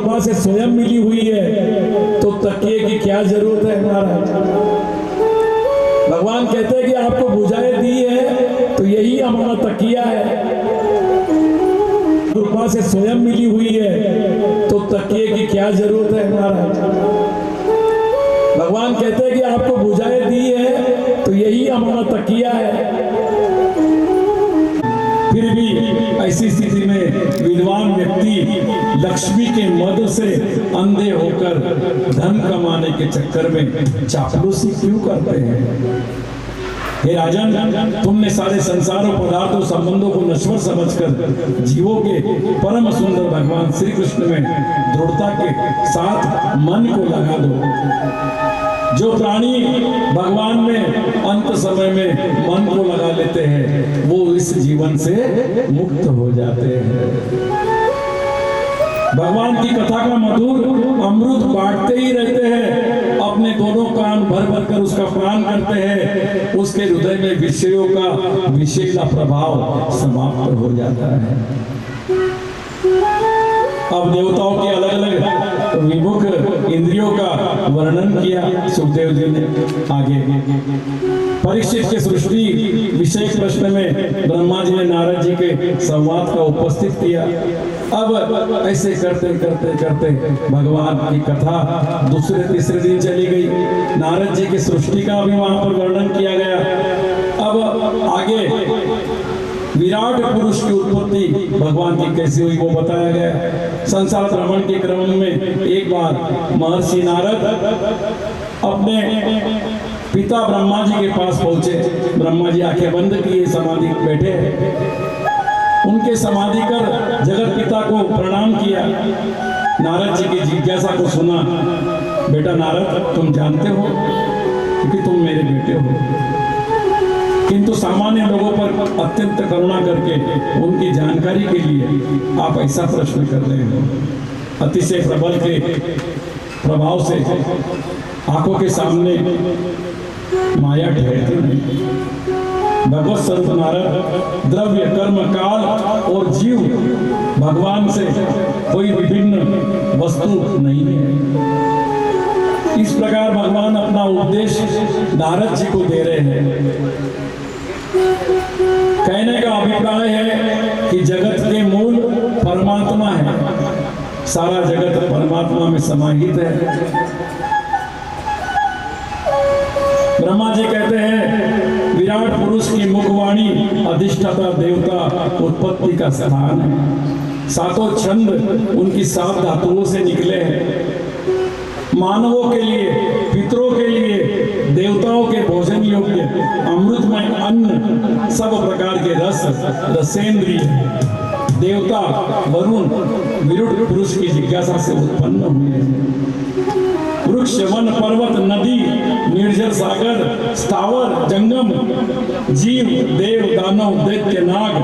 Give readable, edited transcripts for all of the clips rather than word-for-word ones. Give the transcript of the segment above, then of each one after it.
कृपा से स्वयं मिली हुई है तो तकिए की क्या जरूरत है महाराज। भगवान कहते हैं कि आपको भुजाएं दी है तो यही हमारा तकिया है। कृपा से स्वयं मिली हुई है तो तकिए की क्या जरूरत है महाराज। भगवान कहते हैं कि आपको भुजाएं दी है तो यही हमारा तकिया है। फिर भी ऐसी स्थिति में विद्वान व्यक्ति लक्ष्मी के मद से अंधे होकर धन कमाने के चक्कर में चापलूसी क्यों करते हैं। हे राजन, तुमने सारे संसार और पदार्थों संबंधों को नश्वर समझकर जीवों के परम सुंदर भगवान श्री कृष्ण में दृढ़ता के साथ मन को लगा दो। जो प्राणी भगवान में अंत समय में मन को लगा लेते हैं वो इस जीवन से मुक्त हो जाते हैं। भगवान की कथा का मधुर अमृत बांटते ही रहते हैं, अपने दोनों कान भर भर कर उसका पान करते हैं। उसके हृदय में विषयों का विषैला प्रभाव समाप्त हो जाता है। अब देवताओं की अलग अलग विमुख इंद्रियों का वर्णन किया सुखदेव जी ने आगे। परीक्षित के सृष्टि विषय प्रश्न में ब्रह्मा जी ने नारद जी के संवाद का उपस्थित किया। अब ऐसे करते करते करते भगवान की कथा दूसरे तीसरे दिन चली गई। नारद जी की सृष्टि का भी वहां पर वर्णन किया गया। अब आगे विराट पुरुष की उत्पत्ति भगवान की कैसी हुई वो बताया गया। संसार भ्रमण के क्रम में एक बार महर्षि नारद अपने पिता ब्रह्मा जी के पास पहुंचे। ब्रह्मा जी आंखें बंद किए समाधि बैठे हैं। उनके समाधि कर जगत पिता को प्रणाम किया। नारद जी की जिज्ञासा को सुना। बेटा नारद, तुम जानते हो कि तुम मेरे बेटे हो, किंतु सामान्य लोगों पर अत्यंत करुणा करके उनकी जानकारी के लिए आप ऐसा प्रश्न कर रहे हो। अतिशय प्रबल के प्रभाव से आंखों के सामने माया ठहरती नहीं। भगवत स्वरूप नारद द्रव्य कर्म काल और जीव भगवान से कोई विभिन्न वस्तु नहीं है। इस प्रकार भगवान अपना उपदेश नारद जी को दे रहे हैं। कहने का अभिप्राय है कि जगत के मूल परमात्मा है। सारा जगत परमात्मा में समाहित है। ब्रह्मा जी कहते हैं विराट पुरुष की मुखवाणी अधिष्ठाता देवता उत्पत्ति का स्थान है। सातों छंद उनकी 7 धातुओं से निकले हैं। मानवों के लिए, पितरों के लिए, देवताओं के भोजन योग्य अमृतमय अन्न, सब प्रकार के रस रसेंद्रिय देवता वरुण विरुद्ध पुरुष की जिज्ञासा से उत्पन्न हुए। वृक्ष, वन, पर्वत, नदी, निर्जर सागर, स्थावर, जंगम, जीव, देव, दानव, दैत्य, नाग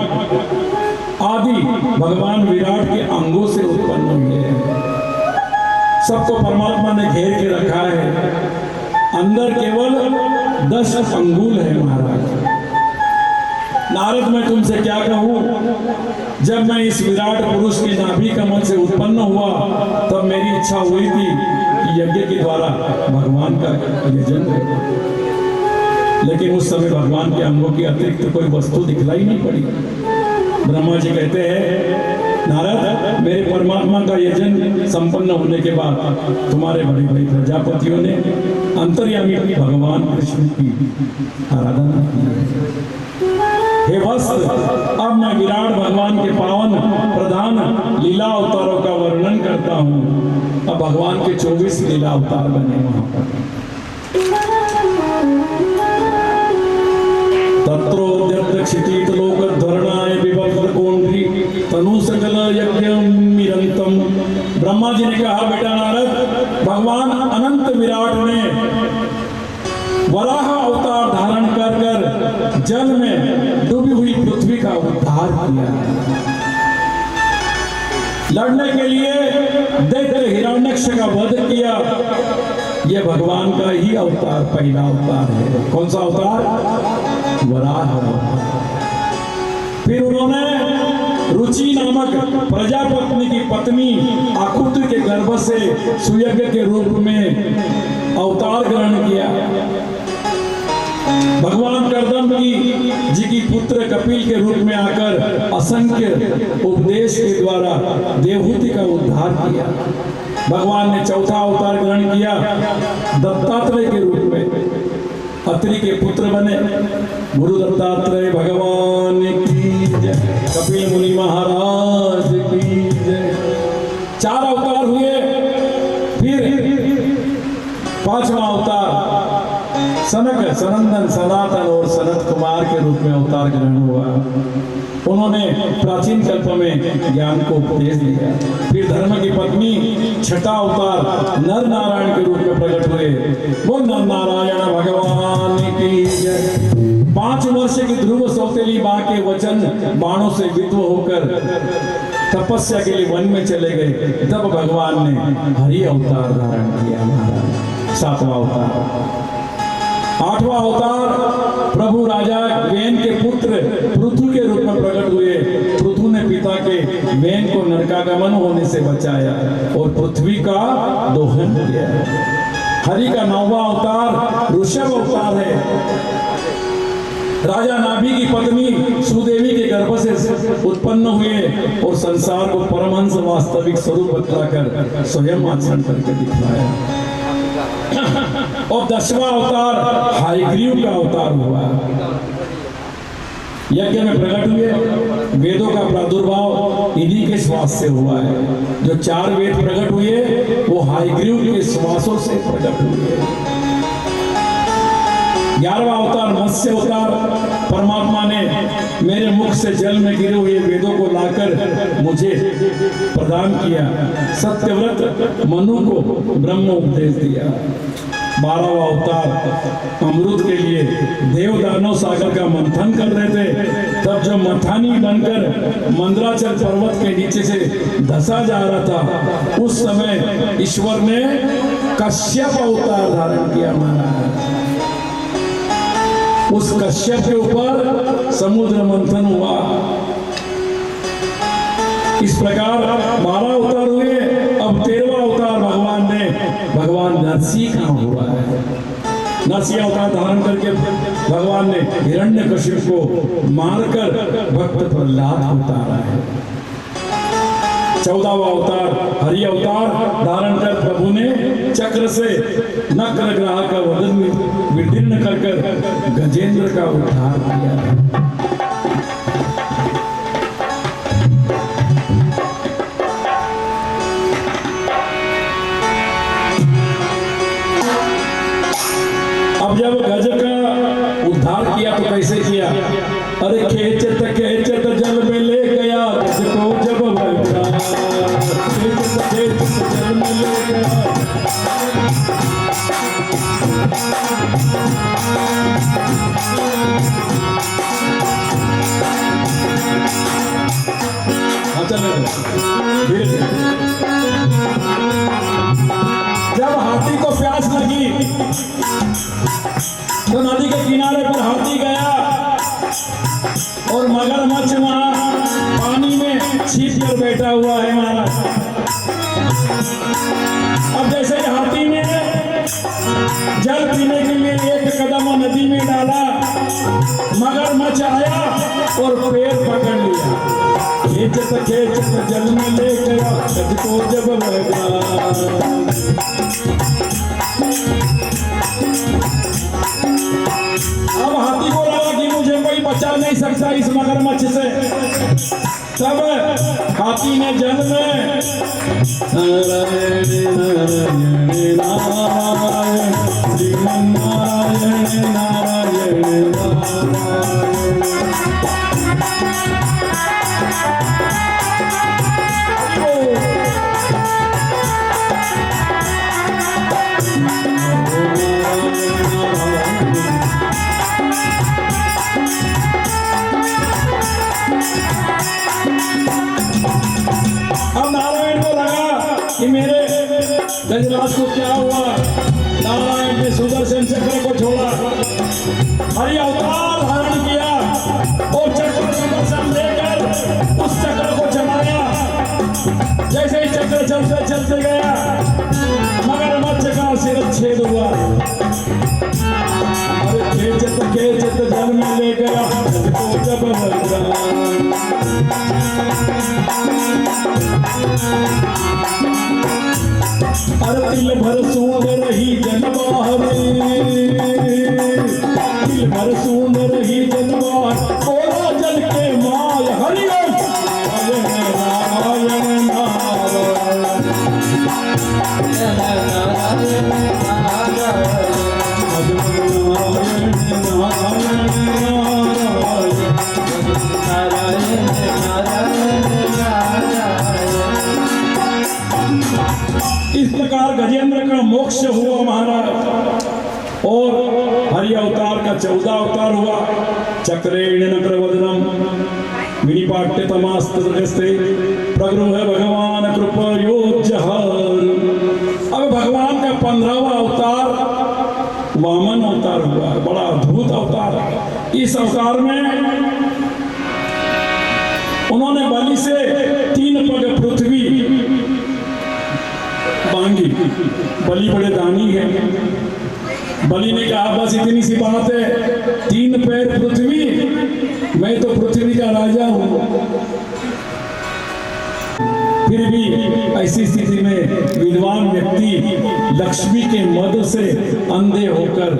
आदि भगवान विराट के अंगों से उत्पन्न हुए हैं। सबको परमात्मा ने घेर के रखा है। अंदर केवल 10 अंगुल है महाराज। नारद, मैं तुमसे क्या कहूं, जब मैं इस विराट पुरुष की नाभि कमल से उत्पन्न हुआ तब मेरी इच्छा हुई थी कि यज्ञ के द्वारा भगवान का यजन करूं, लेकिन उस समय भगवान के अंगों की अतिरिक्त कोई वस्तु दिखलाई नहीं पड़ी। ब्रह्मा जी कहते हैं नारद, मेरे परमात्मा का यजन संपन्न होने के बाद तुम्हारे बड़े भाई प्रजापतियों ने अंतर्यामी भगवान कृष्ण की आराधना की। हे वत्स, अब मैं विराट भगवान के पावन प्रधान लीला अवतारों का वर्णन करता हूँ। अब भगवान के 24 लीला अवतार बने वहां पर। तत्रोद्यत क्षितित लोक धरणाय विभक्त कोंड्री तनु सकल यज्ञ निरंतम। ब्रह्मा जी ने कहा बेटा नारद, भगवान अनंत विराट ने वराह अवतार धारण कर कर जल में डूबी हुई पृथ्वी का उद्धार किया। लड़ने के लिए दैत्य हिरण्यक्ष का वध किया। यह भगवान का ही अवतार, पहला अवतार है। कौन सा अवतार? वराह। फिर उन्होंने रुचि नामक प्रजापत्नी की पत्नी आकुति के गर्भ गर्भ से सुयज्ञ के रूप में अवतार ग्रहण किया। भगवान कर्दम जी की पुत्र कपिल के रूप में आकर असंख्य उपदेश के द्वारा देवहूति का उद्धार किया। भगवान ने चौथा अवतार ग्रहण किया दत्तात्रेय के रूप में, अत्रि के पुत्र बने। गुरु दत्तात्रेय भगवान की जय, कपिल मुनि महाराज की जय। 4 अवतार हुए। फिर 5वां अवतार सनक, सनंदन, सनातन और सनत कुमार के रूप में अवतार ग्रहण हुआ। उन्होंने प्राचीन कल्प में ज्ञान को उपदेश दिया। फिर धर्म की पत्नी 6ठा अवतार नर नारायण के रूप में प्रकट हुए। वो नर नारायण भगवान की जय। 5 वर्ष की ध्रुव सौतेली मां के वचन बाणों से विद्व होकर तपस्या के लिए वन में चले गए। तब भगवान ने हरि अवतार धारण किया महाराज। 7वां अवतार। 8वां अवतार प्रभु राजा वेन के पुत्र पृथु के रूप में प्रकट हुए। पृथु ने पिता के वेन को नरकागमन होने से बचाया और पृथ्वी का दोहन किया। हरि का 9वां अवतार ऋषभ अवतार है। राजा नाभि की पत्नी सुदेवी के गर्भ से उत्पन्न हुए और संसार को परमहंस वास्तविक स्वरूप बतलाकर स्वयं आचरण करके दिखलाया। और 10वां अवतार हयग्रीव का अवतार हुआ। यज्ञ में प्रकट हुए। वेदों का प्रादुर्भाव इन्हीं के श्वास से हुआ है। जो 4 वेद प्रकट हुए वो हयग्रीव के श्वासों से प्रकट हुए। 11वां अवतार मत्स्य अवतार। परमात्मा ने मेरे मुख से जल में गिरे हुए वेदों को लाकर मुझे प्रदान किया। सत्यव्रत मनु को ब्रह्म उपदेश दिया। 12वां अवतार अमृत के लिए देव दानव सागर का मंथन कर रहे थे। तब जो मथानी बनकर मंदराचल पर्वत के नीचे से धसा जा रहा था, उस समय ईश्वर ने कश्यप अवतार धारण किया महाराज। उस कश्यप के ऊपर समुद्र मंथन हुआ। इस प्रकार 12 अवतार हुए। अब 13वां अवतार भगवान नरसिंह का हुआ है। नरसिंह अवतार धारण करके भगवान ने हिरण्यकशिपु को मारकर भक्त प्रहलाद को उतारा है। 14वां अवतार हरि अवतार धारण कर प्रभु ने चक्र से नक्र ग्रह का वदन विदीर्ण कर गजेंद्र का उद्धार किया। अब जब गज का उद्धार किया तो कैसे किया? अरे खेचत खेचत जल में ले गया गज को जब बचा। खेचत खेचत जल में ले गया। जब हाथी को प्यास लगी तो नदी के किनारे पर हाथी गया और मगरमच्छ वहां पानी में छिप कर बैठा हुआ है महाराज। अब जैसे हाथी ने जल पीने के लिए एक कदम नदी में डाला, मगरमच्छ आया और पैर पकड़ लिया। खेचत खेचत जल में ले गया गज को जब लगा। अब हाथी को लगा कि मुझे कोई बचा नहीं सकता इस मगरमच्छ से। तब हाथी ने जल में नारायण नारायण नारायण श्रीमन नारायण नारायण नारायण। अब नारायण को लगा कि मेरे गजराज को क्या हुआ। नारायण ने सुदर्शन चक्र को छोड़ा, हरि अवतार धारण किया और चक्र सुदर्शन लेकर उस चक्र को चलाया। जैसे ही चक्र चलते चलते गया परिच्छेद हुआ। अरे खेचत जल में ले गया तो जब अरे तिल भर सूंद रही जनवार, तिल भर सूंद रही जनवार, ओरा जल के माय हरिओम नारायण इस प्रकार गजेंद्र का मोक्ष हुआ महाराज। और हरि अवतार का 14 अवतार हुआ। चक्रेण नक्रवदनम विनिपाट्य तमास्ते प्रगृह भगवान कृपयोजहर। अब भगवान का 15वां अवतार वामन अवतार हुआ। बड़ा अद्भुत अवतार। इस अवतार में उन्होंने बलि से 3 पग पृथ्वी मांगी। बलि बड़े दानी है। बलि ने कहा बस इतनी सी बात है, 3 पैर पृथ्वी, मैं तो पृथ्वी का राजा हूं। फिर भी ऐसी स्थिति में विद्वान व्यक्ति लक्ष्मी के मद से अंधे होकर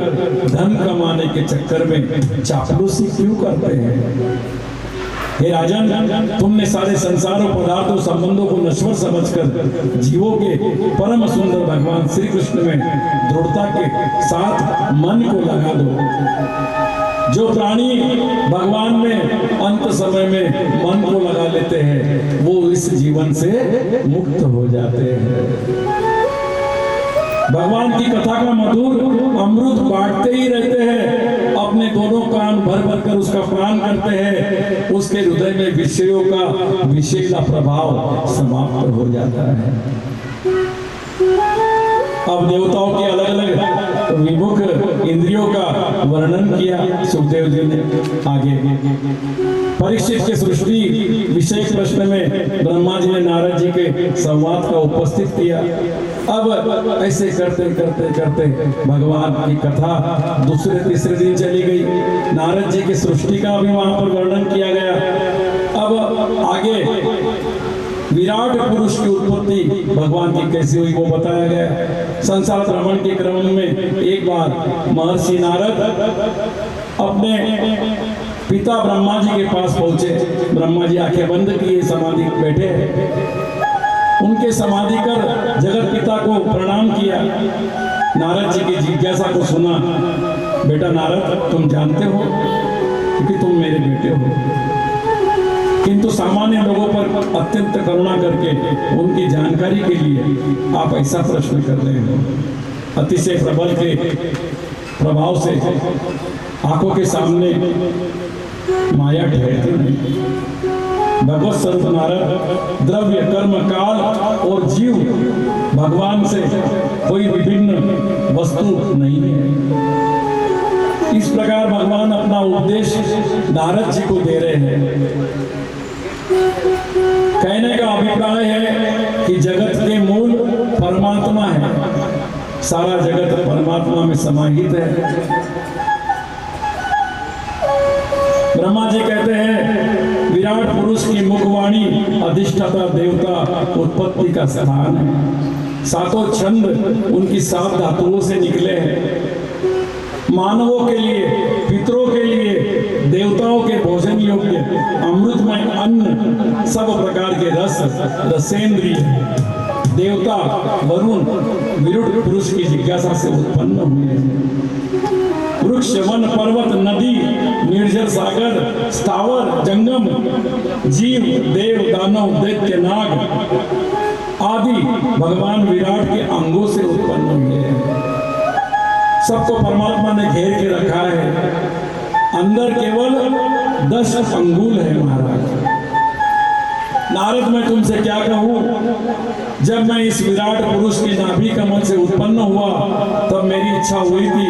धन कमाने के चक्कर में चापलूसी क्यों करते हैं? हे राजन, तुमने सारे संसार और पदार्थों संबंधों को नश्वर समझकर जीवों के परम सुंदर भगवान श्री कृष्ण में दृढ़ता के साथ मन को लगा दो। जो प्राणी भगवान में अंत समय में मन को लगा लेते हैं वो इस जीवन से मुक्त हो जाते हैं। भगवान की कथा का मधुर अमृत बांटते ही रहते हैं। अपने दोनों कान भर भर कर उसका पान करते हैं। उसके हृदय में विषयों का विषैला प्रभाव समाप्त हो जाता है। अब देवताओं की अलग अलग विमुख इंद्रियों का वर्णन किया सुखदेव जी ने आगे। परीक्षित के सृष्टि विषय प्रश्न में ब्रह्मा जी ने नारद जी के संवाद का उपस्थित किया। अब ऐसे करते करते करते भगवान की कथा दूसरे तीसरे दिन चली गई। नारद जी की सृष्टि का भी वहां पर वर्णन किया गया। अब आगे विराट पुरुष की उत्पत्ति भगवान की कैसी हुई वो बताया गया। संसार भ्रमण के क्रम में एक बार महर्षि नारद अपने पिता ब्रह्मा जी के पास पहुंचे। ब्रह्मा जी आंखें बंद किए समाधि बैठे। उनके समाधि कर जगत पिता को प्रणाम किया। नारद जी की जिज्ञासा को सुना। बेटा नारद, तुम जानते हो कि तुम मेरे बेटे हो, किंतु सामान्य लोगों पर अत्यंत करुणा करके उनकी जानकारी के लिए आप ऐसा प्रश्न कर रहे हो। अतिशय प्रबल के प्रभाव से आंखों के सामने माया ठहरती नहीं। भगवत स्वरूप नारद द्रव्य कर्म काल और जीव भगवान से कोई विभिन्न वस्तु नहीं है। इस प्रकार भगवान अपना उपदेश नारद जी को दे रहे हैं। कहने का अभिप्राय है कि जगत के मूल परमात्मा है। सारा जगत परमात्मा में समाहित है। ब्रह्मा जी कहते हैं विराट पुरुष की मुखवाणी अधिष्ठाता देवता उत्पत्ति का स्थान है। 7 छंद उनकी 7 धातुओं से निकले हैं। मानवों के लिए, पितरों के लिए, देवताओं के भोजन योग्य अमृतमय अन्न, सब प्रकार के रस रसेंद्रिय देवता वरुण विरुद्ध पुरुष की जिज्ञासा से उत्पन्न हुए। वृक्ष, वन, पर्वत, नदी, निर्जर सागर, स्थावर, जंगम, जीव, देव, दानव, दैत्य, नाग आदि भगवान विराट के अंगों से उत्पन्न हुए हैं। सबको परमात्मा ने घेर के रखा है। अंदर केवल 10 अंगुल है महाराज। नारद, मैं तुमसे क्या कहूं, जब मैं इस विराट पुरुष की नाभि कमल से उत्पन्न हुआ तब मेरी इच्छा हुई थी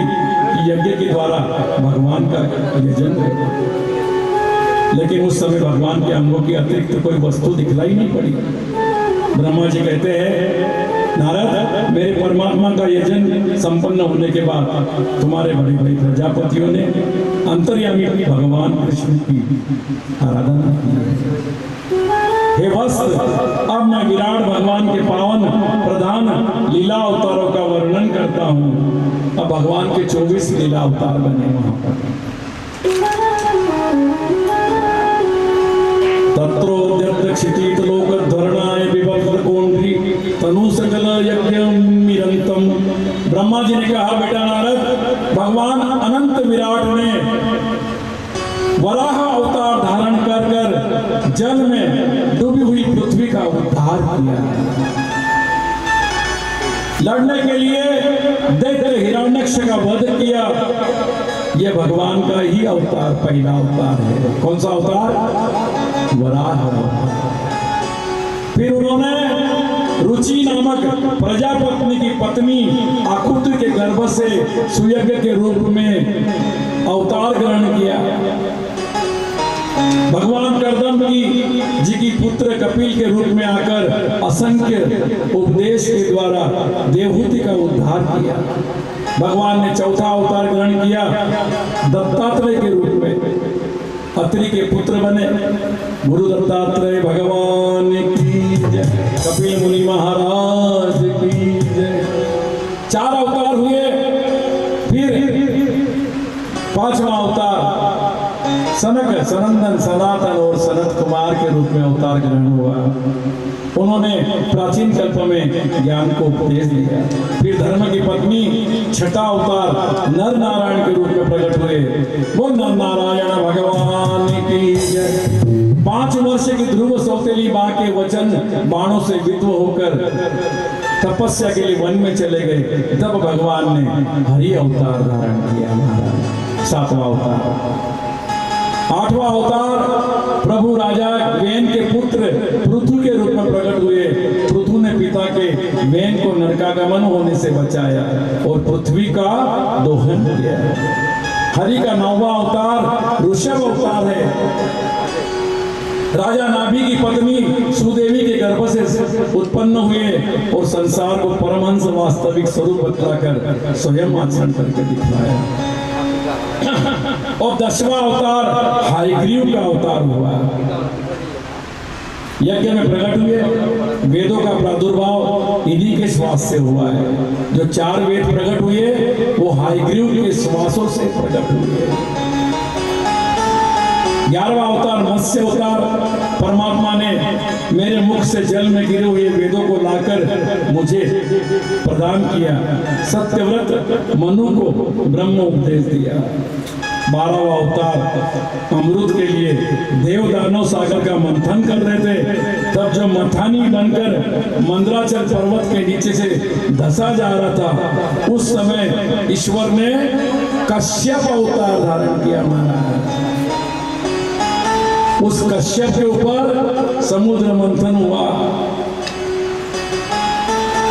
कि यज्ञ के द्वारा भगवान का यजन करूं, लेकिन उस समय भगवान के अंगों की अतिरिक्त कोई वस्तु दिखलाई नहीं पड़ी। ब्रह्मा जी कहते हैं नारद, मेरे परमात्मा का यजन संपन्न होने के बाद तुम्हारे बड़े भाई प्रजापतियों ने अंतर्यामी भगवान कृष्ण की आराधना की। हे वत्स, अब मैं विराट भगवान के पावन प्रधान लीला अवतारों का वर्णन करता हूँ। अब भगवान के 24 लीला अवतार बने वहां पर। तत्रोद्यक्षितीतलोकध्वरणाय विभवकोंड्री तनु सकल यज्ञमिरंतम। ब्रह्मा जी ने कहा, बेटा नारद, भगवान अनंत विराट ने वराह अवतार धारण कर कर जल में डूबी हुई पृथ्वी का उद्धार किया। लड़ने के लिए दैत्य हिरण्यक्ष का वध किया। यह भगवान का ही अवतार, पहला अवतार है। कौन सा अवतार? वराह अवतार। फिर उन्होंने रुचि नामक प्रजापत्नी की पत्नी आकुति के गर्भ से सुयज्ञ के रूप में अवतार ग्रहण किया। भगवान कर्दम्बी जी की पुत्र कपिल के रूप में आकर असंख्य उपदेश के द्वारा देवहूति का उद्धार किया। भगवान ने चौथा अवतार ग्रहण किया दत्तात्रेय के रूप में। अत्रि के पुत्र बने। गुरु दत्तात्रेय भगवान की जय, कपिल मुनि महाराज की जय। 4 अवतार हुए। फिर 5वां अवतार सनक, सनंदन, सनातन और सनत कुमार के रूप में अवतार ग्रहण हुआ। उन्होंने प्राचीन कल्प में ज्ञान को उपदेश दिया। फिर धर्म की पत्नी छठा अवतार नर नारायण के रूप में प्रकट हुए। वो नर नारायण भगवान की जय। 5 वर्ष की ध्रुव सौतेली मां के वचन बाणों से विद्व होकर तपस्या के लिए वन में चले गए। तब भगवान ने हरि अवतार धारण किया महाराज। 7वां अवतार। 8वां अवतार प्रभु राजा वेन के पुत्र पृथु के रूप में प्रकट हुए। पृथु ने पिता के वेन को नरकागमन होने से बचाया और पृथ्वी का दोहन किया। हरि का 9वां अवतार ऋषभ अवतार है। राजा नाभि की पत्नी सुदेवी के गर्भ से उत्पन्न हुए और संसार को परमहंस वास्तविक स्वरूप बतलाकर स्वयं आचरण करके दिखलाया। और 10वां अवतार हयग्रीव का अवतार हुआ। यज्ञ में प्रकट हुए। वेदों का प्रादुर्भाव इन्हीं के श्वास से हुआ है। जो 4 वेद प्रकट हुए वो हयग्रीव के श्वासों से प्रकट हुए। 11वां अवतार मत्स्य अवतार। परमात्मा ने मेरे मुख से जल में गिरे हुए वेदों को लाकर मुझे प्रदान किया। सत्यव्रत मनु को ब्रह्म उपदेश दिया। 12वां अवतार अमृत के लिए देव दानव सागर का मंथन कर रहे थे। तब जब मथानी बनकर मंदराचल पर्वत के नीचे से धसा जा रहा था, उस समय ईश्वर ने कश्यप अवतार धारण किया महाराज। उस कश्यप के ऊपर समुद्र मंथन हुआ।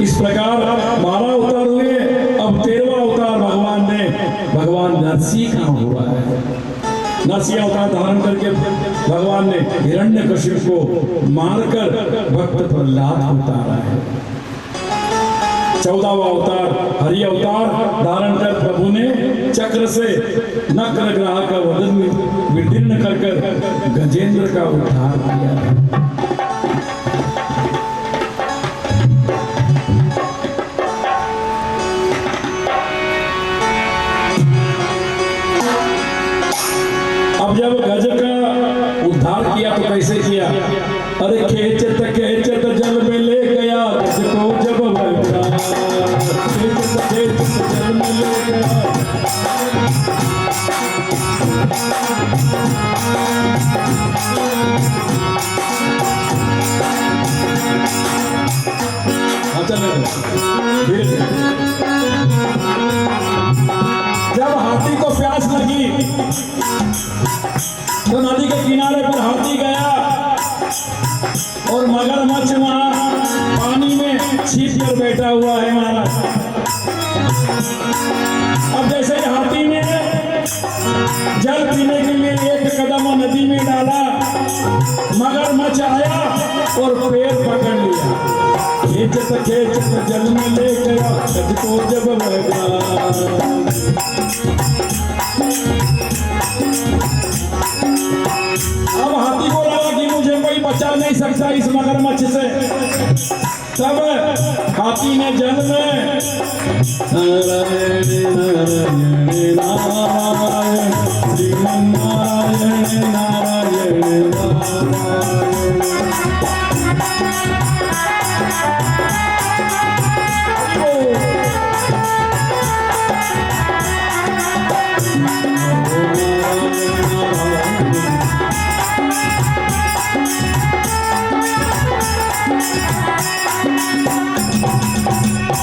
इस प्रकार 12 अवतार हुए। अब 13वां अवतार भगवान नरसिंह का हुआ है। नरसिंह अवतार धारण करके भगवान ने हिरण्यकशिपु को मारकर भक्त प्रहलाद को उतारा है। 14वां अवतार हरि अवतार धारण कर प्रभु ने चक्र से नक्र ग्राह का वदन विदीर्ण कर गजेंद्र का उद्धार किया। अब जब गज का उद्धार किया तो कैसे किया? अरे खेचत खेचत जल में ले गया गज को जब बचा। खेचत खेचत जल में ले गया। जब हाथी को प्यास लगी तो नदी के किनारे पर हाथी गया और मगरमच्छ वहां पानी में छिप कर बैठा हुआ है महाराज। अब जैसे हाथी ने जल पीने के लिए एक कदम नदी में डाला, मगरमच्छ आया और पैर पकड़ लिया, खींच खींचत खींचत जल में ले गया गज को जब लगा। अब हाथी को लगा कि मुझे कोई बचा नहीं सकता इस मगरमच्छ से। तब हाथी ने जल में नारायण नारायण नारायण श्रीमन नारायण नारायण नारायण।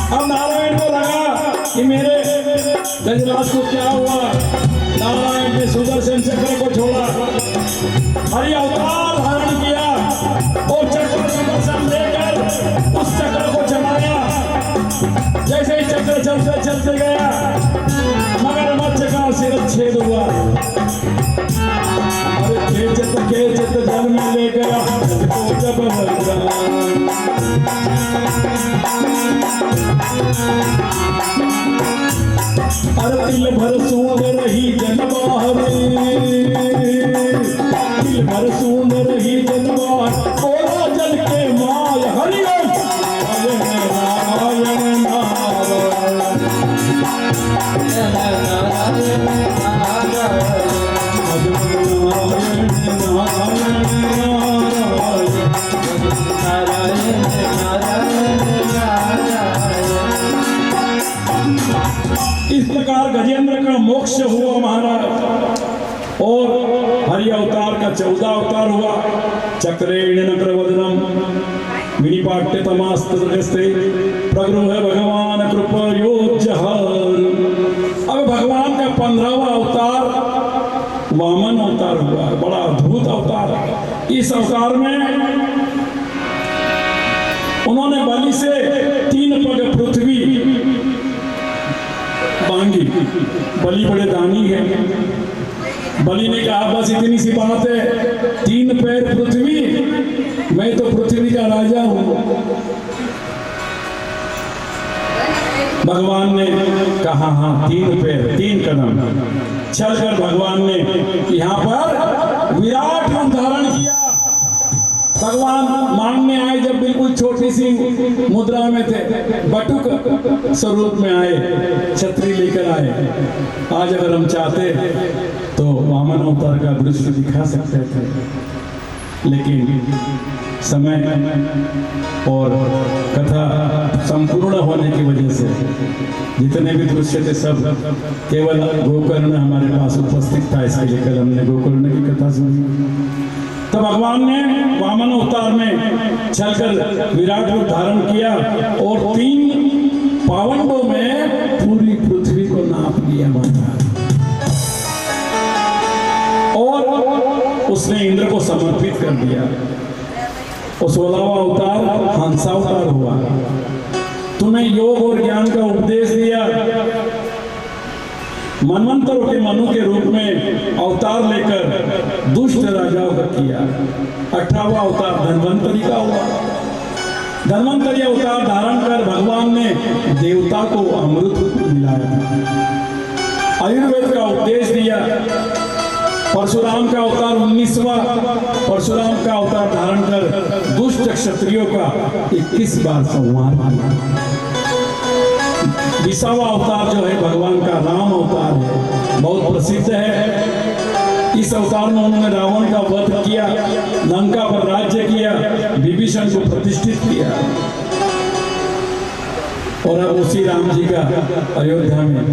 अब नारायण को लगा कि मेरे गजराज को क्या हुआ। नारायण ने सुदर्शन चक्र को छोड़ा, हरि अवतार धारण किया और चक्र सुदर्शन लेकर उस चक्र को चलाया। जैसे ही चक्र चलते चलते गया मगरमच्छ का सिर छेद हुआ। अरे खेचत खेचत जल में ले गया तो जब लगा। अरे तिल भर सूंद रही जनबाहर, तिल भर सूंद रही जनबाहर ओरा जल के माय हरिओम नारायण नारायण इस प्रकार गजेंद्र का मोक्ष हुआ महाराज। और हरि अवतार का 14 अवतार हुआ। चक्रेण नक्रवदनम विनिपाट्य तमास्ते प्रगृह भगवान कृपयोजहर। अब भगवान का 15वां अवतार वामन अवतार हुआ, बड़ा अद्भुत अवतार। इस अवतार में उन्होंने बलि से 3 पग पृथ्वी मांगी। बलि बड़े दानी है। बलि ने कहा बस इतनी सी बात है, 3 पैर पृथ्वी, मैं तो पृथ्वी का राजा हूं। भगवान ने कहा हाँ 3 पैर 3 कदम। चलकर भगवान ने यहाँ पर विराट रूप धारण किया। भगवान मांगने आए जब बिल्कुल छोटी सी मुद्रा में थे, बटुक स्वरूप में आए, छतरी लेकर आए। आज अगर हम चाहते तो वामन अवतार का दृश्य दिखा सकते थे, लेकिन समय और कथा संपूर्ण होने की वजह से जितने भी दृश्य थे सब केवल गोकर्ण हमारे पास उपस्थित था, इसके लिए कल हमने गोकर्ण की कथा सुनी। तो भगवान ने वामन अवतार में चलकर विराट रूप धारण किया और 3 पावंडों में पूरी पृथ्वी को नाप लिया महाराज। और उसने इंद्र को समर्पित कर दिया। और 16वां अवतार हंसावतार हुआ। तुम्हें योग और ज्ञान का उपदेश दिया। मनवंतरों के मनु के रूप में अवतार लेकर दुष्ट राजाओं का किया। 18वां अवतार धन्वंतरी का हुआ। धन्वंतरी अवतार धारण कर भगवान ने देवता को अमृत मिलाया, आयुर्वेद का उपदेश दिया। परशुराम का अवतार 19वां परशुराम का अवतार धारण कर दुष्ट क्षत्रियों का 21 बार संहार किया। 20वां अवतार जो है भगवान का राम अवतार है, बहुत प्रसिद्ध है। इस अवतार में उन्होंने रावण का वध किया, लंका पर राज्य किया, विभीषण को प्रतिष्ठित किया। और अब उसी राम जी का अयोध्या में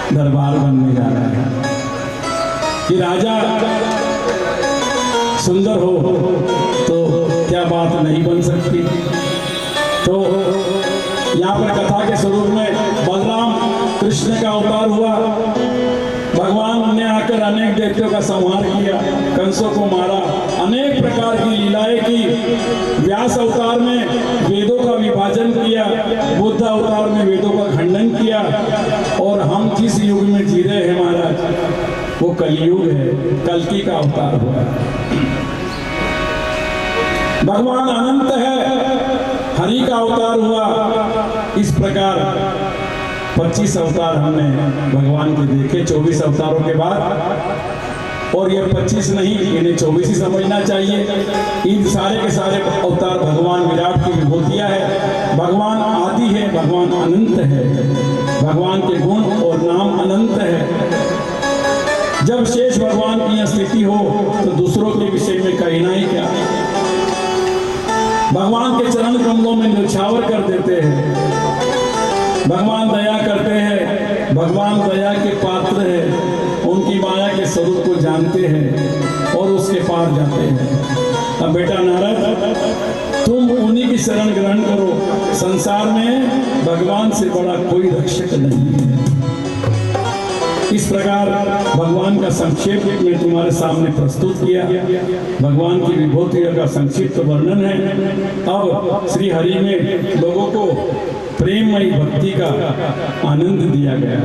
दरबार बनने जा रहा है कि राजा सुंदर हो तो क्या बात नहीं बन सकती। तो यहाँ पर कथा के स्वरूप में बलराम कृष्ण का अवतार हुआ। भगवान ने आकर अनेक दैत्यों का संहार किया, कंसों को मारा, अनेक प्रकार की लीलाएं की। व्यास अवतार में वेदों का विभाजन किया, बुद्ध अवतार में वेदों का खंडन किया। और हम जिस युग में जी रहे हैं महाराज वो कलयुग है, कल्कि का अवतार हुआ। भगवान अनंत है, हरि का अवतार हुआ। इस प्रकार 25 अवतार हमने भगवान के देखे 24 अवतारों के बाद, और ये 25 नहीं, इन्हें 24 ही समझना चाहिए। इन सारे के सारे अवतार भगवान विराट की विभूतियाँ है। भगवान आदि है, भगवान अनंत है, भगवान के गुण और नाम अनंत है। जब शेष भगवान की स्थिति हो तो दूसरों के विषय में कहना ही क्या। भगवान के चरण कमलों में न्यौछावर कर देते हैं। भगवान दया करते हैं, भगवान दया के पात्र है, उनकी माया के स्वरूप को जानते हैं और उसके पार जाते हैं। अब बेटा नारद, तुम उन्हीं की शरण ग्रहण करो। संसार में भगवान से बड़ा कोई रक्षक नहीं है। इस प्रकार भगवान का संक्षेप में तुम्हारे सामने प्रस्तुत किया। भगवान की विभूतियों का संक्षिप्त वर्णन है। अब श्री हरि में लोगों को प्रेममयी भक्ति का आनंद दिया गया,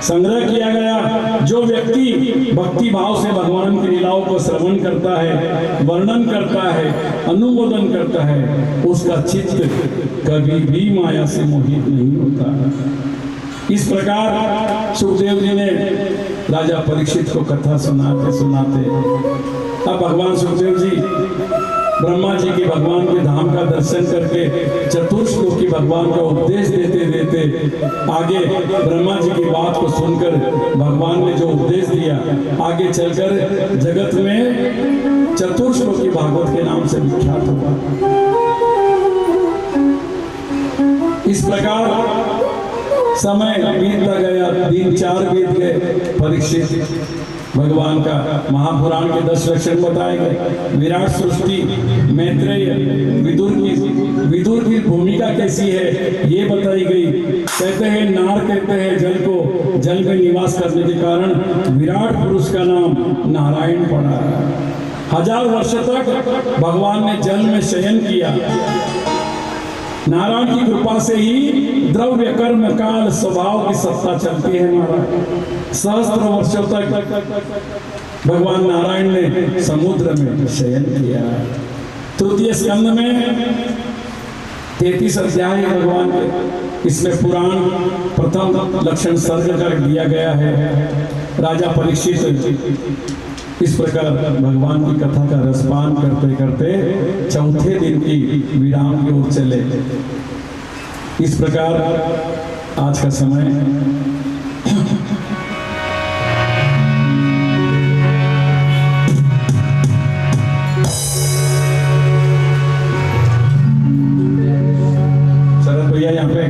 संग्रह किया गया। जो व्यक्ति भक्ति भाव से भगवान की लीलाओं को श्रवण करता है, वर्णन करता है, अनुमोदन करता है, उसका चित्त कभी भी माया से मोहित नहीं होता। इस प्रकार सुखदेव जी ने राजा परीक्षित को कथा सुनाते सुनाते, अब भगवान सुखदेव जी ब्रह्मा जी की भगवान के धाम का दर्शन करके चतुर्श्लोकी भगवान का उपदेश देते देते आगे ब्रह्मा जी की बात को सुनकर भगवान ने जो उपदेश दिया, आगे चलकर जगत में चतुर्श्लोकी भागवत के नाम से विख्यात हुआ। इस प्रकार समय बीतता गया, दिन 4 बीत गए। परीक्षित भगवान का महापुराण के 10 लक्षण बताए गए। विराट सृष्टि, मैत्रेय, विदुर की भूमिका कैसी है ये बताई गई। कहते हैं नार कहते हैं जल को, जल में निवास करने के कारण विराट पुरुष का नाम नारायण पड़ा। 1000 वर्ष तक भगवान ने जल में शयन किया। नारायण की कृपा से ही द्रव्य कर्म काल स्वभाव की सत्ता चलती है। महाराज सहस्त्र वर्षों तक भगवान नारायण ने समुद्र में शयन किया। तृतीय स्कंद में 33 अध्याय है भगवान के। इसमें पुराण प्रथम लक्षण सर्ग कर दिया गया है। राजा परीक्षित इस प्रकार भगवान की कथा का रसपान करते करते चौथे दिन की विराम की ओर चले। इस प्रकार आज का समय शरद भैया यहाँ पे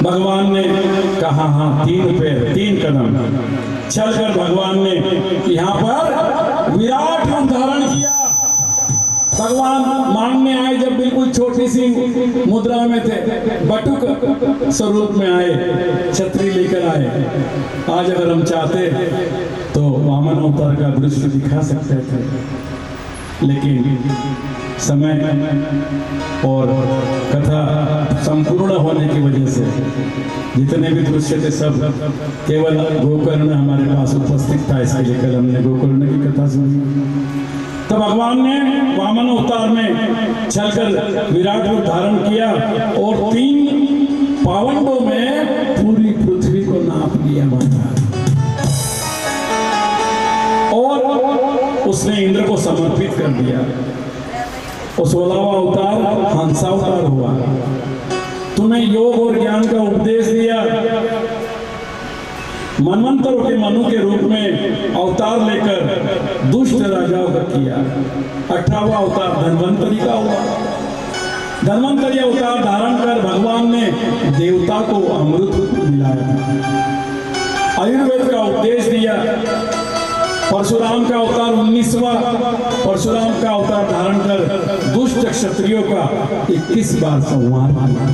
भगवान ने कहा हाँ 3 पैर 3 कदम चलकर भगवान ने यहाँ पर विराट रूप धारण किया। भगवान मांगने आए जब बिल्कुल छोटी सी मुद्रा में थे, बटुक स्वरूप में आए, छतरी लेकर आए। आज अगर हम चाहते तो वामन अवतार का दृश्य दिखा सकते थे, लेकिन समय और कथा संपूर्ण होने की वजह से जितने भी दृश्य थे सब केवल गोकर्ण हमारे पास उपस्थित था, इसके लिए कल हमने गोकर्ण की कथा सुनी। तो भगवान ने वामन अवतार में चलकर विराट रूप धारण किया और 3 पावंडों में पूरी पृथ्वी को नाप लिया और उसने इंद्र को समर्पित कर दिया। और 16वां अवतार हंसावतार हुआ। तुम्हें योग और ज्ञान का उपदेश दिया। मनवंतरों के मनु के रूप में अवतार लेकर दुष्ट राजाओं का किया। 18वां अवतार धन्वंतरी का हुआ। धन्वंतरी अवतार धारण कर भगवान ने देवता को अमृत मिलाया, आयुर्वेद का उपदेश दिया। परशुराम का अवतार 19वां परशुराम का अवतार धारण कर दुष्ट क्षत्रियों का 21 बार संहार किया।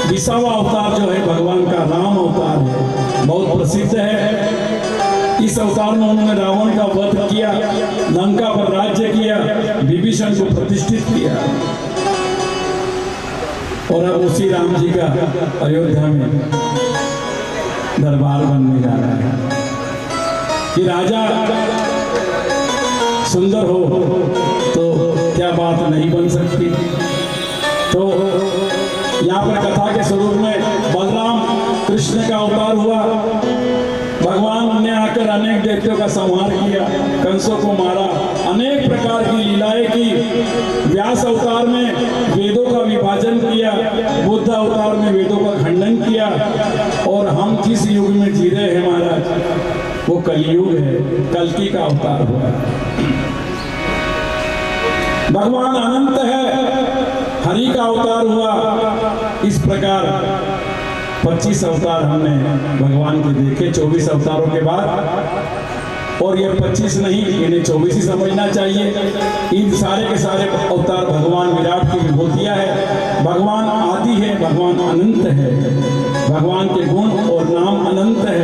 20वां अवतार जो है भगवान का राम अवतार है, बहुत प्रसिद्ध है। इस अवतार में उन्होंने रावण का वध किया, लंका पर राज्य किया, विभीषण को प्रतिष्ठित किया। और अब उसी राम जी का अयोध्या में दरबार बनने जा रहा है कि राजा सुंदर हो तो क्या बात नहीं बन सकती। तो यहाँ पर कथा के स्वरूप में बलराम कृष्ण का अवतार हुआ। भगवान ने आकर अनेक दैत्यों का संहार किया, कंसों को मारा, अनेक प्रकार की लीलाएं की। व्यास अवतार में वेदों का विभाजन किया, बुद्ध अवतार में वेदों का खंडन किया। और हम जिस युग में जी रहे हैं महाराज, वो कलयुग है, कल्कि का अवतार हुआ। भगवान अनंत है, हरि का अवतार हुआ। इस प्रकार 25 अवतार हमने भगवान के देखे 24 अवतारों के बाद। और ये 25 नहीं, इन्हें 24 ही समझना चाहिए। इन सारे के सारे अवतार भगवान विराट की विभूतियां है। भगवान आदि है, भगवान अनंत है, भगवान के गुण और नाम अनंत है।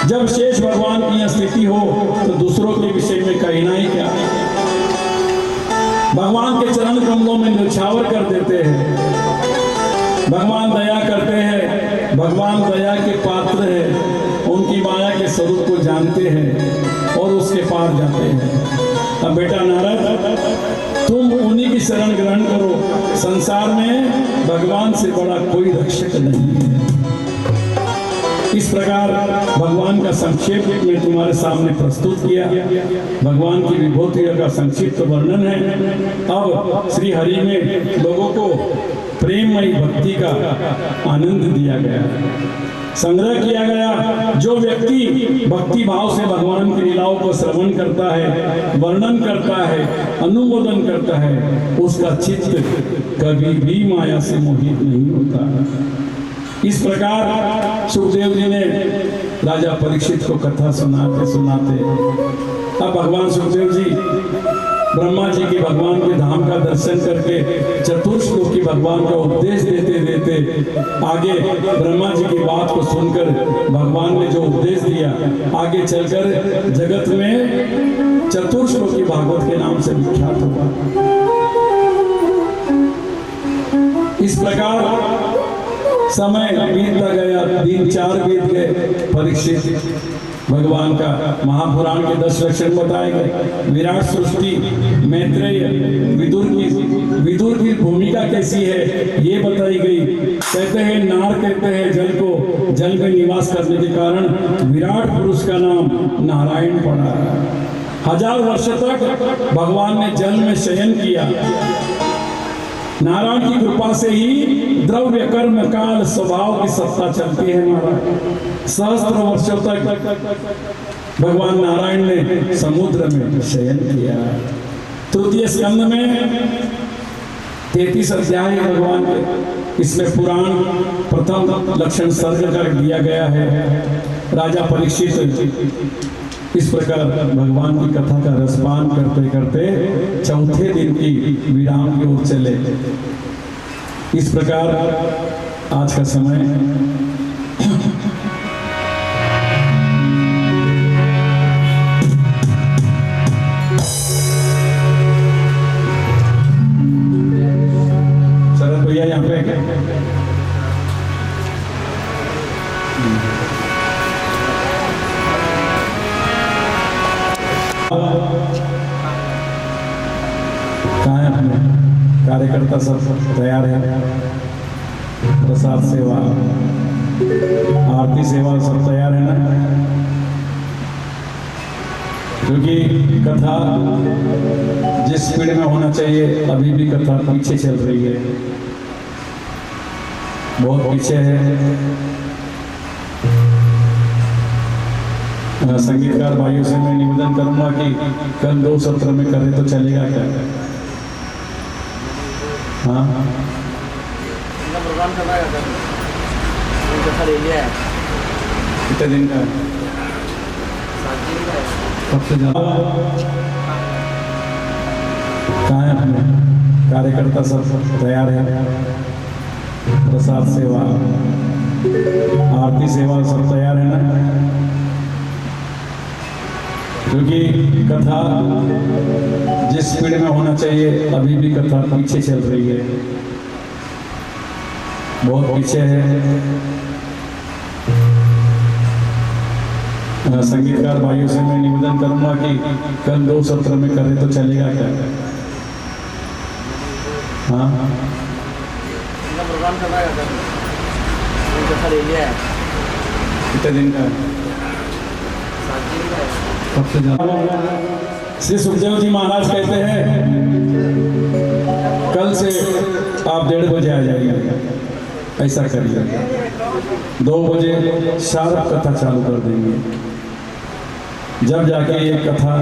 जब शेष भगवान की स्थिति हो तो दूसरों के विषय में कहना ही क्या। भगवान के चरण कमलों में न्यौछावर कर देते हैं। भगवान दया करते हैं, भगवान दया के पात्र है, उनकी माया के स्वरूप को जानते हैं और उसके पार जाते हैं। अब बेटा नारद, तुम उन्हीं की शरण ग्रहण करो। संसार में भगवान से बड़ा कोई रक्षक नहीं है। इस प्रकार भगवान का संक्षेप में तुम्हारे सामने प्रस्तुत किया। भगवान की विभूतियों का संक्षिप्त वर्णन है। अब श्री हरि में लोगों को प्रेममयी भक्ति का आनंद दिया गया, संग्रह किया गया। जो व्यक्ति भक्ति भाव से भगवान की लीलाओं को श्रवण करता है, वर्णन करता है, अनुमोदन करता है, उसका चित्त कभी भी माया से मोहित नहीं होता। इस प्रकार सुखदेव जी ने राजा परीक्षित को कथा सुनाते सुनाते अब भगवान सुखदेव जी ब्रह्मा जी के भगवान के धाम का दर्शन करके चतुर्श्लोकी भगवान का उपदेश देते देते आगे ब्रह्मा जी की बात को सुनकर भगवान ने जो उपदेश दिया, आगे चलकर जगत में चतुर्श्लोकी भागवत के नाम से विख्यात हुआ। इस प्रकार समय बीतता गया, दिन 4 बीत गए। परीक्षित भगवान का महापुराण के 10 लक्षण बताए गए। विराट सृष्टि, मैत्रेय, विदुर की भूमिका कैसी है ये बताई गई। कहते हैं नार कहते हैं जल को, जल में निवास करने के कारण विराट पुरुष का नाम नारायण पड़ा। 1000 वर्ष तक भगवान ने जल में शयन किया। नारायण की कृपा से ही द्रव्य कर्म काल स्वभाव की सत्ता चलती है। महाराज सहस्त्र वर्षों तक भगवान नारायण ने समुद्र में शयन किया। तृतीय स्कंद में 33 अध्याय भगवान के, इसमें पुराण प्रथम लक्षण सर्ग कर दिया गया है। राजा परीक्षित इस प्रकार भगवान की कथा का रसपान करते करते चौथे दिन की विराम की ओर चले। इस प्रकार आज का समय शरद भैया यहाँ पे कहाँ है अपने कार्यकर्ता सब तैयार है? प्रसाद सेवा, आरती सेवा सब तैयार है ना? क्योंकि कथा जिस स्पीड में होना चाहिए अभी भी कथा पीछे चल रही है, बहुत पीछे है। संगीतकार भाइयों से मैं निवेदन करूंगा कि कल 2 सत्र में करें तो चलेगा क्या? हाँ प्रोग्राम करना है, कितने दिन का है? 7 दिन का है। सबसे ज्यादा कहाँ है अपने कार्यकर्ता सब तैयार है? प्रसाद सेवा, आरती सेवा सब तैयार है ना? क्योंकि कथा जिस स्पीड में होना चाहिए अभी भी कथा पीछे चल रही है, बहुत पीछे है। संगीतकार भाइयों से मैं निवेदन करूंगा कि कल 2 सत्र में करें तो चलेगा क्या? हाँ इनका प्रोग्राम चल रहा है कल, जैसा ले लिया है कितने दिन का है? 7 दिन का है। सबसे ज्यादा श्री सुखदेव जी महाराज कहते हैं कल से आप 1:30 बजे आ जाइए, ऐसा करिए। 2 बजे शार्प कथा चालू कर देंगे, जब जाके ये कथा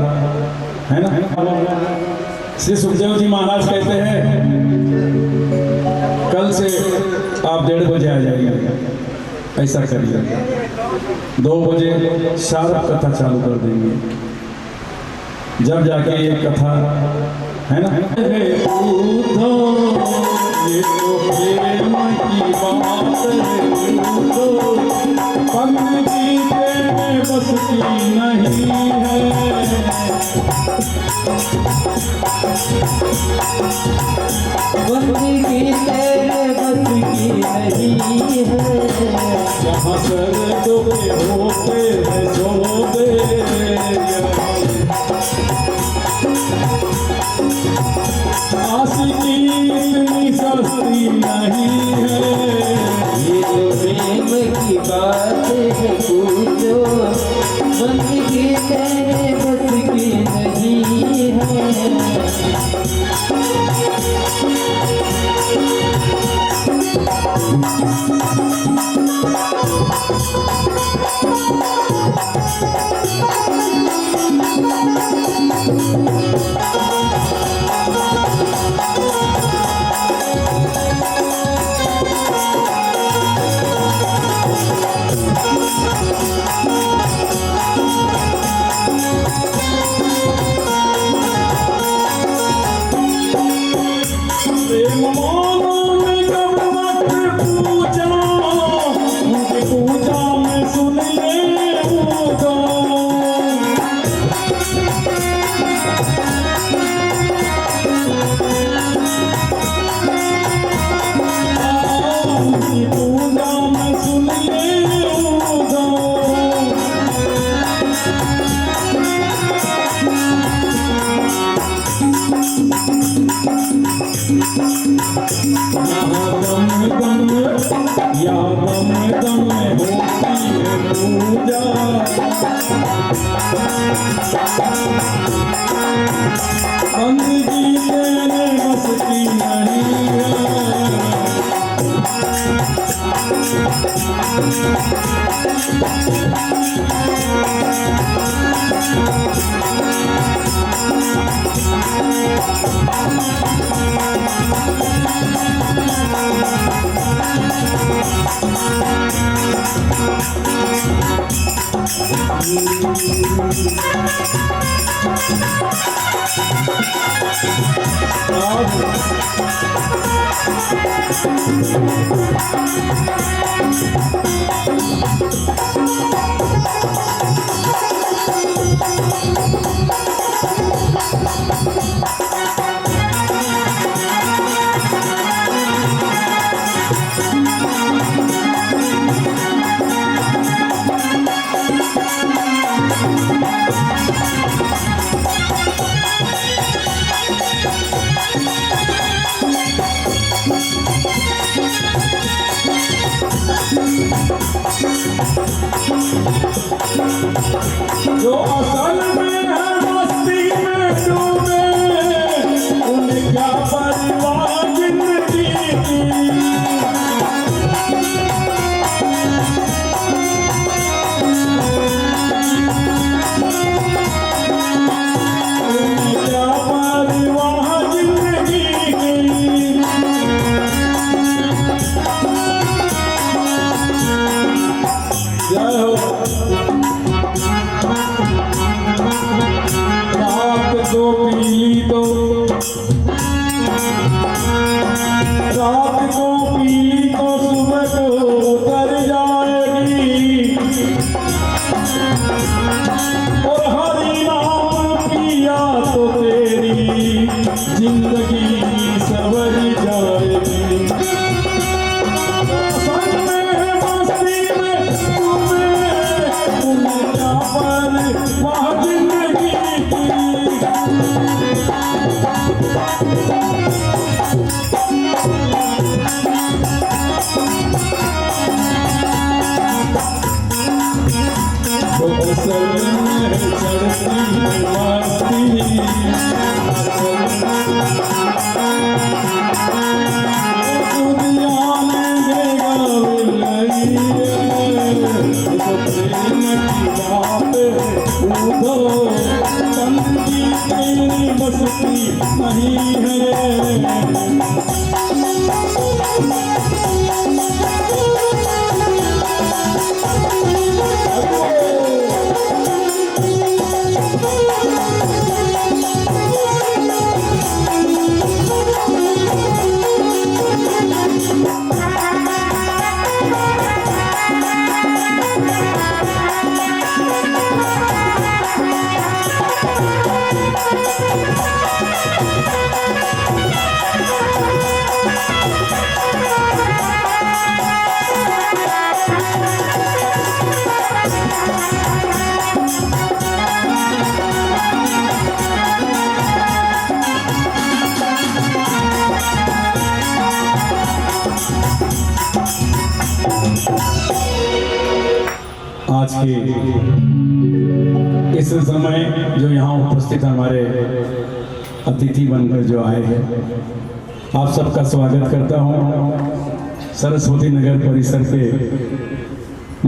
है ना। श्री सुखदेव जी महाराज कहते हैं कल से आप 1:30 बजे आ जाइए, ऐसा करिए। 2 बजे शार्प कथा चालू कर देंगे, जब जाके ये कथा है ना। ये तो प्रेम की बात है, बंदगी तेरे बस की नहीं है। बंदगी तेरे बस की नहीं है। जहाँ सर्दों के होते हैं सौदे, आशिकी इतनी सस्ती नहीं है। ये जो प्रेम की बात है पूछो, बंदगी तेरे बस की नहीं है। प्रेम मानों में कब वक्त पूजा, उनकी पूजा में सुन ले पूजा। उनकी पूजा में सुन ले पूजा। या दम दम में होती है पूजा। बंदगी तेरे बस की नहीं है। जो असल में है मस्ती में डूबे, उन्हें क्या परवाह जिंदगी की। उन्हें क्या परवाह जिंदगी की। जय हो। रात को पीली तो सुबह को उतर जाएगी। और हरि नाम पिया तो तेरी जिंदगी सवर जाएगी। संग में मस्ती में तुम्हें क्या पर वह जिंदगी की तो असल में चढ़ती मस्ती दुनिया में बेगावी तो प्रेम की बात उधो तन की तेरी बसती नहीं है आज के इस समय जो यहाँ उपस्थित हमारे अतिथि बनकर जो आए हैं, आप सबका स्वागत करता हूँ सरस्वती नगर परिसर के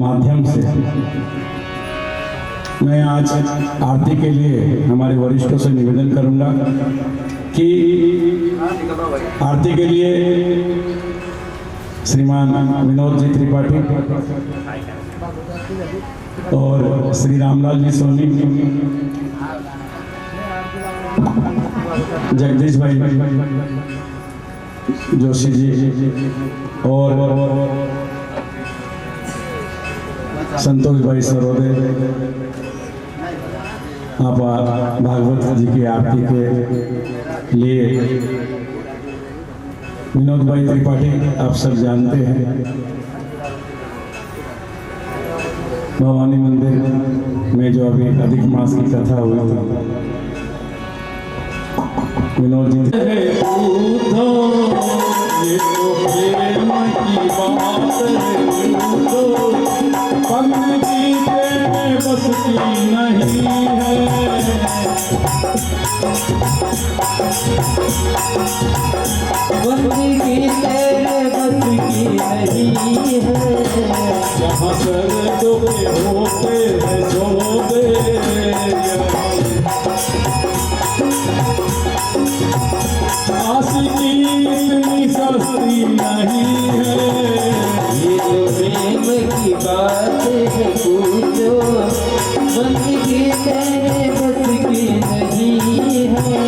माध्यम से। मैं आज आरती के लिए हमारे वरिष्ठों से निवेदन करूँगा कि आरती के लिए श्रीमान विनोद जी त्रिपाठी और श्री रामलाल जी सोनी, जगदीश भाई जोशी जी और संतोष भाई सरोदे आप भागवत जी की आरती के लिए विनोद भाई त्रिपाठी आप सब जानते हैं। भवानी मंदिर में जो अभी अधिक मास की कथा हुई थी, विनोद जी ये तो प्रेम की बात पंडित में बसती नहीं है बंदगी तेरे बस की नहीं है जहाँ सर्दों के होते हैं जोदे आशिकी इतनी सस्ती नहीं है ये जो प्रेम की बात है पूछो बंदगी तेरे बस की नहीं है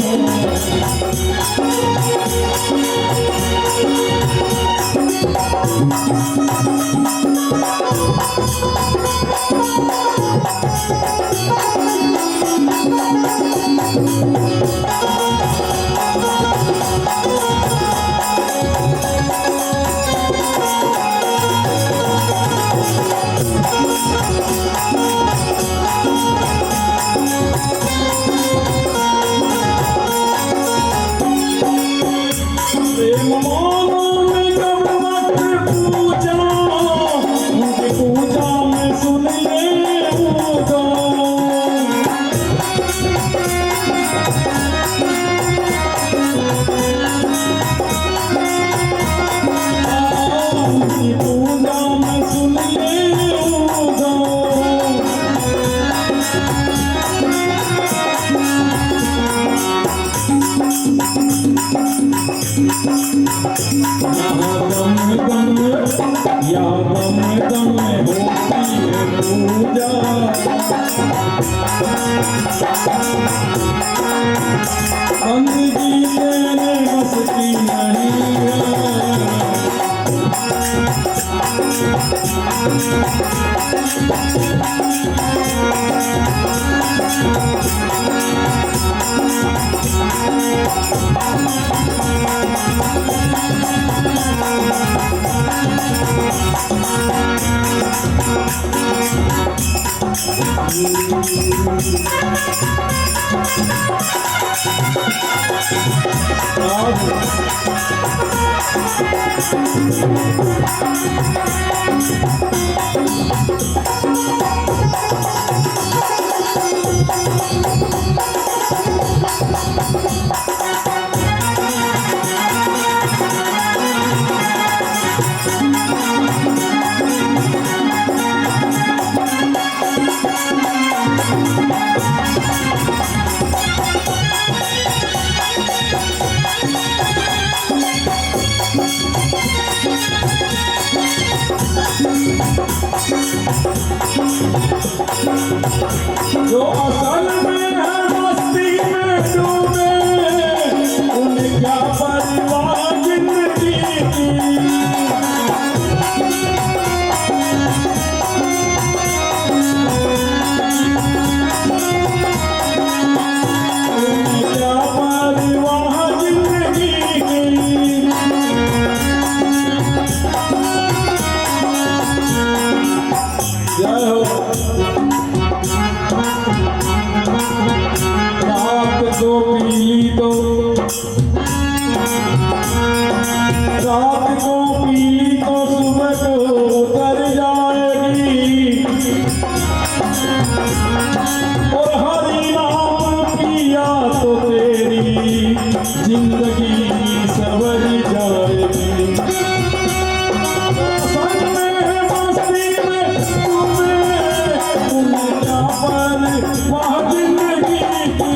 जो असल में है मस्ती में डूबे, उन्हें क्या परवाह जिंदगी की। उन्हें क्या परवाह जिंदगी की। जय हो। रात को पीली तो सुबह को उतर जाएगी, और हरी नाम पिया तो तेरी जिंदगी सवर जाएगी। संग में मस्ती में तुम्हें उन्हें क्या परवाह जिंदगी की।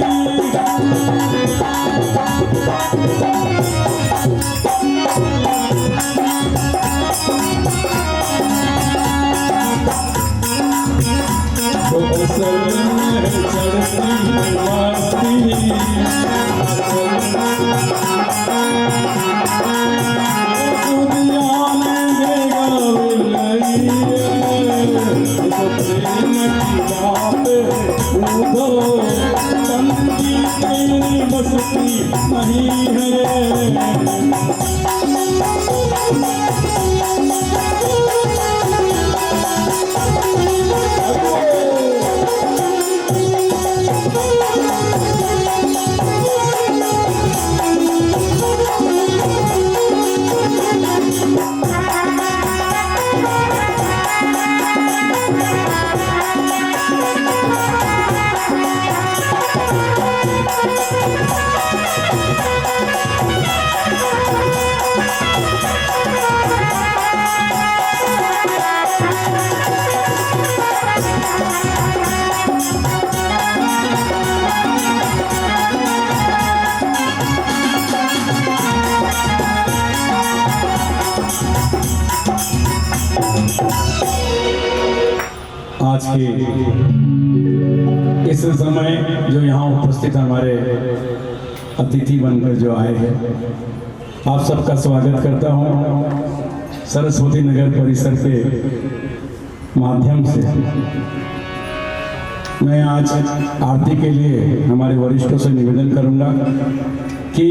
तो असल में चढ़ती मस्ती, दुनिया में देगा लगी, तो प्रेम की बात पूछो, चंद की तेरी बसती नहीं है। आज के इस समय जो यहाँ उपस्थित हमारे अतिथि बनकर जो आए हैं, आप सबका स्वागत करता हूँ सरस्वती नगर परिसर के माध्यम से। मैं आज आरती के लिए हमारे वरिष्ठों से निवेदन करूँगा कि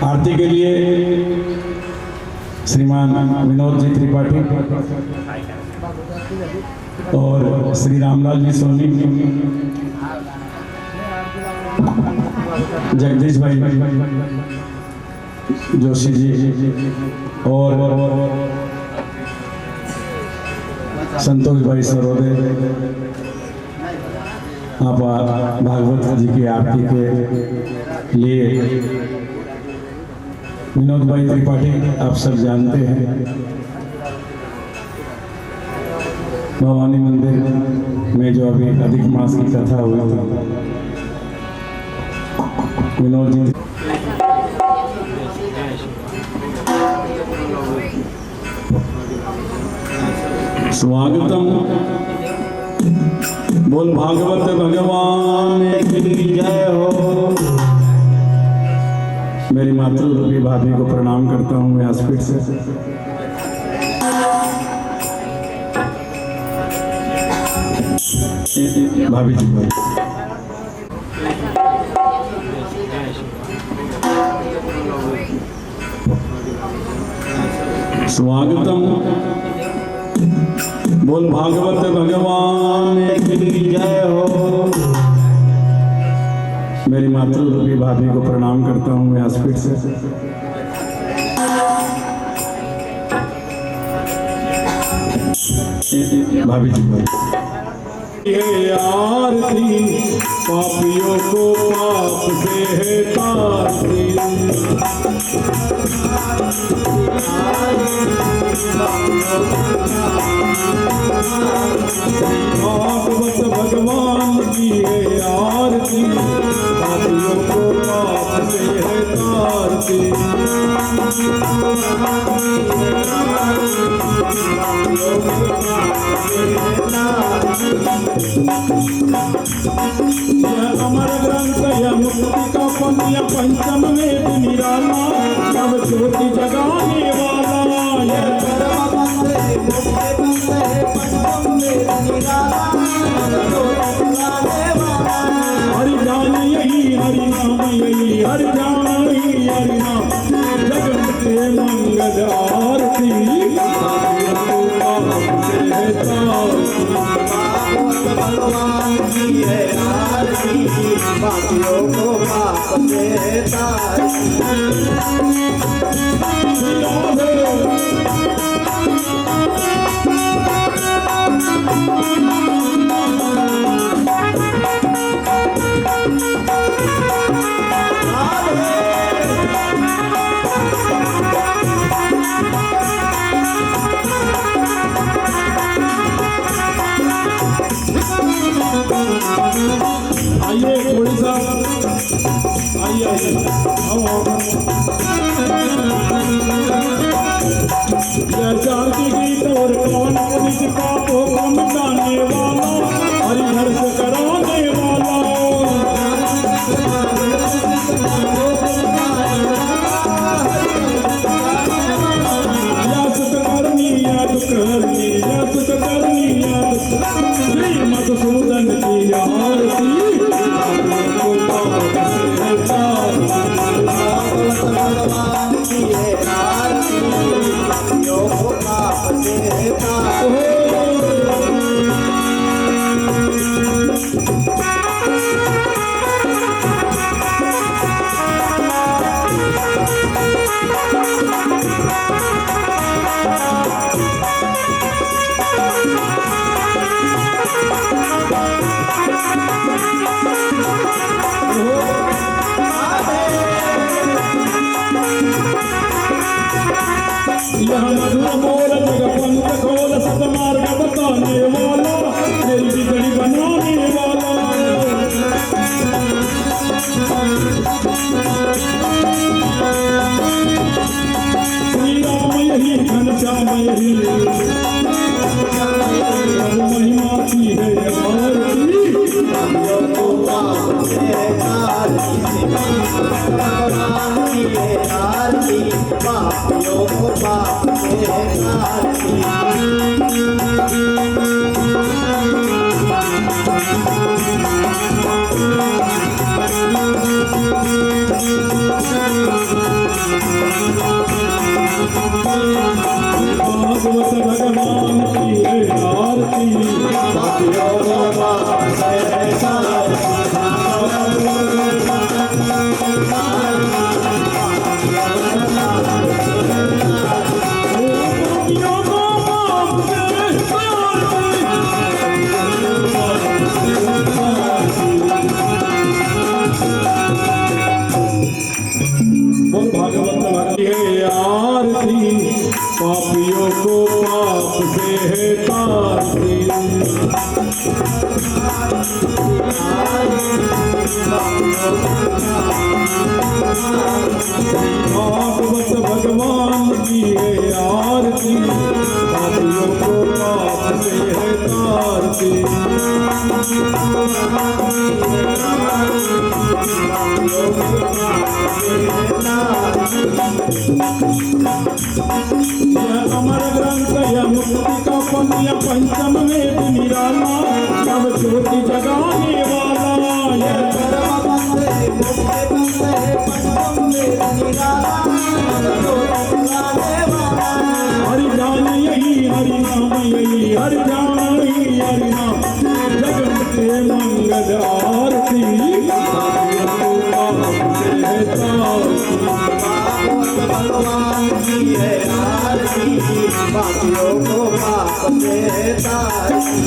आरती के लिए श्रीमान विनोद जी त्रिपाठी और श्री रामलाल जी सोनी, जगदीश भाई जोशी जी और संतोष भाई सरोदे, आप भागवत जी की आरती के लिए विनोद भाई त्रिपाठी आप सब जानते हैं। भवानी मंदिर में जो अभी अधिक मास की कथा हुई थी, विनोद जी स्वागतम। बोल भागवत भगवान की जय हो। मेरी मातृरूपी भाभी को प्रणाम करता हूँ व्यासपीठ से। भाभी जी स्वागतम। बोल भागवत भगवान की जय हो। मेरी मातृरूपी भाभी को प्रणाम करता हूँ व्यासपीठ से। भाभी जी ये आरती पापियों को पाप से है तारती। भागवत भगवान की है आरती पापियों को पाप से है तारती। यह अमर ग्रंथ यह मुक्ति का पंथ यह पंचम वेद निराला सब ज्योति जगाने वाला यह हरि जान यही हरि नाम यही हरि जान यही हरि नाम जगत के मंगल आरती भगवान की है आरती पापियों को पाप से तारती। आइए थोड़ी सा आइए यह शांति गीत और कौन पुनित पापों को मिटाने वाला हरिहर्ष कराने वाला या सुख करनी या दुख हरनी या सुख करनी या दुख श्री मधुसूदन की आरती भगवान की है आरती पापियों को पाप से तारती। यह मधुर मोर जगपंथ खोल सतमार्ग बताने वाला तेरी बिगड़ी बनाने वाला श्री राम यही घनश्याम यही महिमा की है आरती पापियों को पाप से तारती। भगवान की है आरती पापियों को पाप से तारती। भागवत भगवान की है आरती पापियों को पाप से तारती। भागवत भक्ति है आरती पापियों को पाप से है तारती। भागवत भगवान की है आरती पापियों को पाप से है तारती। यह अमर ग्रंथ यह मुक्ति का पंथ यह पंचम वेद निराला सब ज्योति जगाने वाला यह हरि जान यही हरि नाम यही हरि जान मंगल आरती पापियों को पाप से है तारती। भागवत भगवान की है आरती, पापियों को पाप से तारती।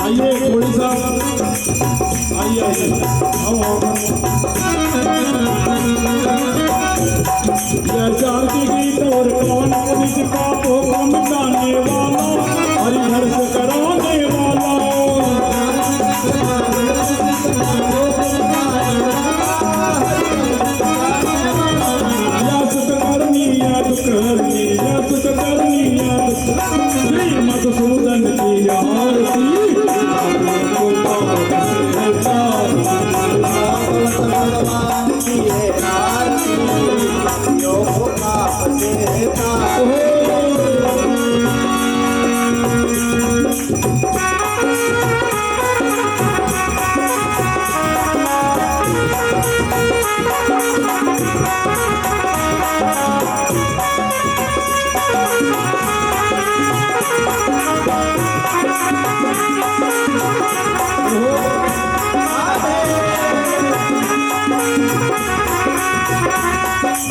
आइए थोड़ी सा आइए आइए आओ। यह शांति गीत और कौन पुनित पापों को मिटाने वाला, हरिहर से कराने वाला। या सुख करनी या दुख हरनी, या सुख करनी या दुख हरनी। श्री मधुसूदन की आरती को पाप से है तारती। भागवत भगवान की है आरती, पापियों को पाप से तारती।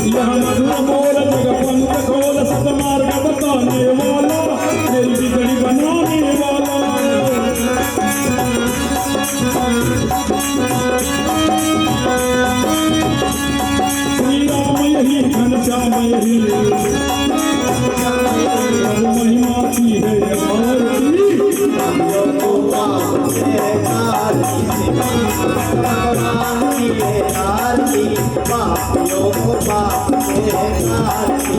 यह मधुर मोर जगपंथ खोल, सतमार्ग बताने वाला, मेरी बिगड़ी बनाने वाला। श्री राम यही घनश्याम यही, प्रभु महिमा की है आरती। पापियों को पाप से तारती। भगवान की है आरती, पापियों को पाप से तारती।